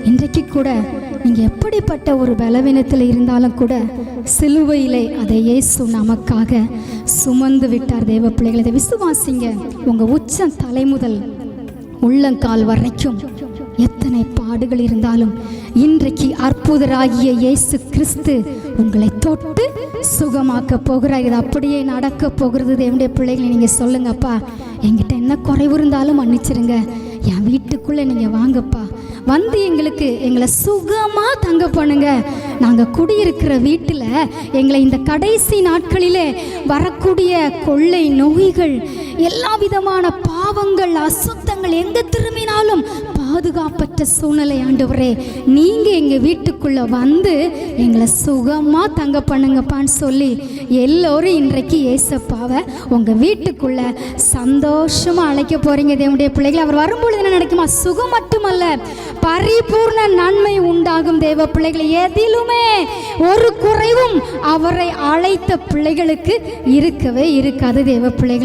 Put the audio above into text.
இன்றைக்கு கூட நீங்கள் எப்படிப்பட்ட ஒரு பலவீனத்தில் இருந்தாலும் கூட சிலுவையிலே அதை இயேசு நமக்காக சுமந்து விட்டார். தேவ பிள்ளைகளை இதை விசுவாசிங்க. உங்கள் உச்சம் தலை முதல் உள்ளங்கால் வரைக்கும் எத்தனை பாடுகள் இருந்தாலும் இன்றைக்கு அற்புதராகிய இயேசு கிறிஸ்து உங்களை தொட்டு சுகமாக்க போகிறார். இது அப்படியே நடக்க போகிறது. தேவனுடைய பிள்ளைகளை நீங்கள் சொல்லுங்கப்பா, என்கிட்ட என்ன குறைவு இருந்தாலும் மன்னிச்சிருங்க, என் வீட்டுக்குள்ளே நீங்கள் வாங்கப்பா, வந்து எங்களை சுகமாக தங்க பண்ணுங்க. நாங்கள் குடியிருக்கிற வீட்டில் எங்களை இந்த கடைசி நாட்களிலே வரக்கூடிய கொள்ளை நோய்கள், எல்லா விதமான பாவங்கள், அசுத்தங்கள் எங்கே திரும்பினாலும் பாதுகாப்பற்ற சூழ்நிலை ஆண்டவரே, நீங்கள் எங்கள் வீட்டுக்குள்ளே வந்து எங்களை சுகமாக தங்க பண்ணுங்கப்பான்னு சொல்லி எல்லோரும் இன்றைக்கு ஏசப்பாவை உங்கள் வீட்டுக்குள்ளே சந்தோஷமாக அழைக்க போகிறீங்க. தேவனுடைய பிள்ளைகள், அவர் வரும்பொழுது என்ன நடக்குமா? சுகம் மட்டுமல்ல, பரிபூர்ண நன்மை உண்டாகும். தேவ பிள்ளைகளை, எதிலுமே ஒரு குறைவும் அவரை அழைத்த பிள்ளைகளுக்கு இருக்கவே இருக்காது. தேவ பிள்ளைகளை